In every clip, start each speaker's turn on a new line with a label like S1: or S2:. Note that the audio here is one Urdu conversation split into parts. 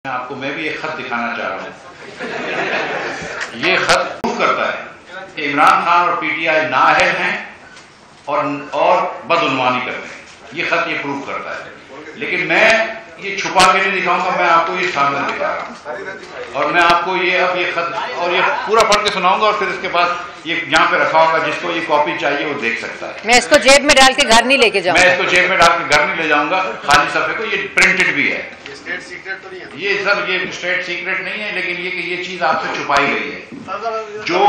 S1: میں بھی ایک خط دکھانا چاہ رہا ہوں۔ یہ خط پروف کرتا ہے کہ عمران خان اور پی ٹی آئی نااہل ہیں اور بدعنوانی کرتے ہیں۔ یہ خط یہ پروف کرتا ہے، لیکن میں یہ چھپا کے نہیں دکھاؤں گا، میں آپ کو یہ سامنے دکھا رہا ہوں اور میں آپ کو یہ خط اور یہ پورا پڑھ کے سناؤں گا، اور پھر اس کے بعد یہ یہاں پہ رکھا ہوگا، جس کو یہ کاپی چاہیے وہ دیکھ سکتا ہے۔
S2: میں اس کو جیب میں ڈال کے گھر نہیں لے کے جاؤں گا،
S1: میں اس کو جیب میں ڈال کے گھر نہیں لے جاؤں گا، خالی صفحے کو، یہ پرنٹڈ بھی ہے۔ یہ سب یہ اسٹیٹ سیکرٹ نہیں ہے، لیکن یہ کہ یہ چیز آپ سے چھپائی گئی ہے۔ جو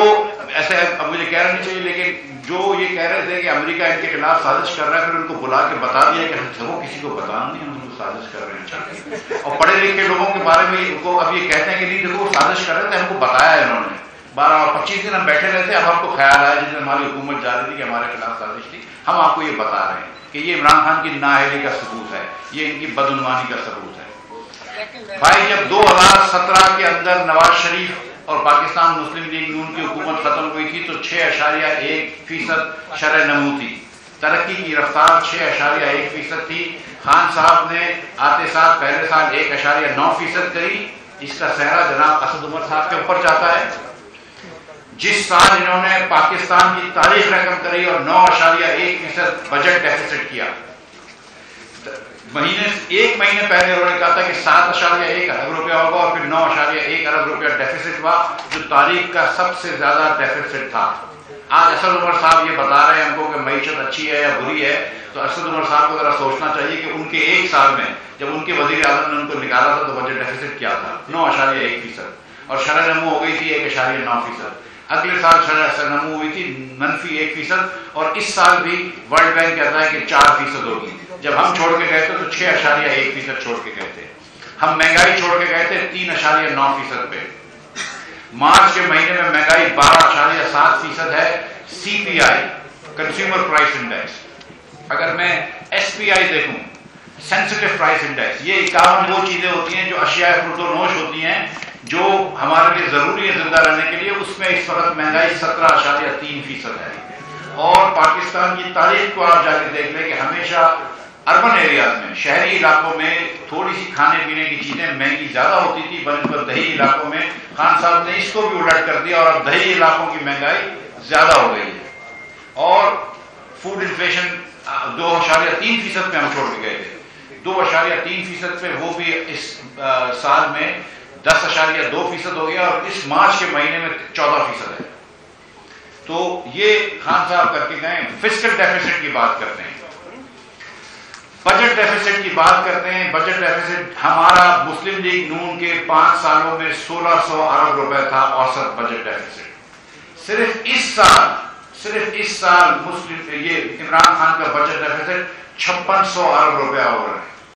S1: ایسے اب مجھے کہنا نہیں چاہیے، لیکن جو یہ کہہ رہے تھے کہ امریکہ ان کے خلاف سازش کر رہا ہے، پھر ان کو بلا کے بتا دیا کہ وہ کسی کو بتانا نہیں، ہم ان کو سازش کر رہے ہیں۔ اور پڑھے لکھے لوگوں کے بارے میں ان کو اب یہ کہتے ہیں کہ نہیں دیکھو وہ سازش کر رہے تھے، ہم کو بتایا ہے انہوں نے، 12 اور 25 دن ہم بیٹھے رہے تھے، اب ہم کو خیال آیا جس دن ہماری حکومت جا رہی تھی کہ ہمارے خلاف سازش تھی، ہم آپ کو یہ بتا رہے ہیں کہ یہ عمران خان کی نااہلی کا ثبوت ہے، یہ ان کی بدعنوانی کا ثبوت ہے۔ بھائی جب 2017 کے اندر نواز شریف اور پاکستان مسلم لیگ نون کی حکومت ختم ہوئی تھی تو 6.1% شرح نمو تھی، ترقی کی رفتار 6.1% تھی۔ خان صاحب نے آتے سال پہلے سال 1.9% کری، اس کا صحرا جناب اسد عمر صاحب کے اوپر جاتا ہے۔ جس سال انہوں نے پاکستان کی تاریخ رقم کری اور 9.1% بجٹ ڈیفیسٹ کیا، ایک مہینے پہلے انہوں نے کہا تھا کہ 7.1 ارب روپیہ ہوگا، اور پھر 9.1 ارب روپیہ ڈیفیسٹ ہوا، جو تاریخ کا سب سے زیادہ ڈیفیسٹ تھا۔ آج اسد عمر صاحب یہ بتا رہے ہیں ہم کو کہ معیشت اچھی ہے یا بری ہے، تو اسد عمر صاحب کو ذرا سوچنا چاہیے کہ ان کے ایک سال میں جب ان کے وزیر اعظم نے ان کو نکالا تھا تو بجٹ ڈیفیسٹ کیا تھا 9.1%، اور شرح نمو ہو گئی تھی 1.9%۔ اگلے سال شرح نمو ہوئی تھی -1%، اور اس سال بھی ورلڈ بینک کہتا ہے کہ 4% ہوگی۔ جب ہم چھوڑ کے گئے تھے تو 6.1% چھوڑ کے گئے تھے۔ ہم مہنگائی چھوڑ کے گئے تھے 3.9% پہ۔ مارچ کے مہینے میں مہنگائی 12.7% ہے۔ سی پی آئی کنزیومر پرائس انڈیکس، اگر میں ایس پی آئی دیکھوں سینسٹیو پرائس انڈیکس، یہ 51 وہ چیزیں ہوتی ہیں جو اشیاء خرد و نوش ہوتی ہیں جو ہمارے لیے ضروری ہے زندہ رہنے کے لیے، اس میں اس وقت مہنگائی 17.3% ہے۔ اور پاکستان کی تاریخ کو آپ جا کے دیکھ لیں کہ ہمیشہ اربن ایریاز میں، شہری علاقوں میں تھوڑی سی کھانے پینے کی چیزیں مہنگی زیادہ ہوتی تھی، بنسبت دیہی علاقوں میں خان صاحب نے اس کو بھی الٹ کر دیا، اور اب دیہی علاقوں کی مہنگائی زیادہ ہو گئی ہے۔ اور فوڈ انفلیشن 2.3% پہ ہم چھوڑ کے گئے تھے، 2.3% پہ، وہ بھی اس سال میں 10.2% ہو گیا، اور اس مارچ کے مہینے میں 14% ہے۔ تو یہ خان صاحب کر کے گئے۔ فسکل ڈیفیسٹ کی بات کرتے ہیں، بجٹ ڈیفیسٹ کی بات کرتے ہیں۔ بجٹ ڈیفیسٹ ہمارا مسلم لیگ نون کے 5 سالوں میں 1600 ارب روپے تھا اوسط بجٹ ڈیفیسٹ۔ صرف اس سال مسلم یہ عمران خان کا بجٹ ڈیفیسٹ 5600 ارب روپیہ ہو رہا ہے۔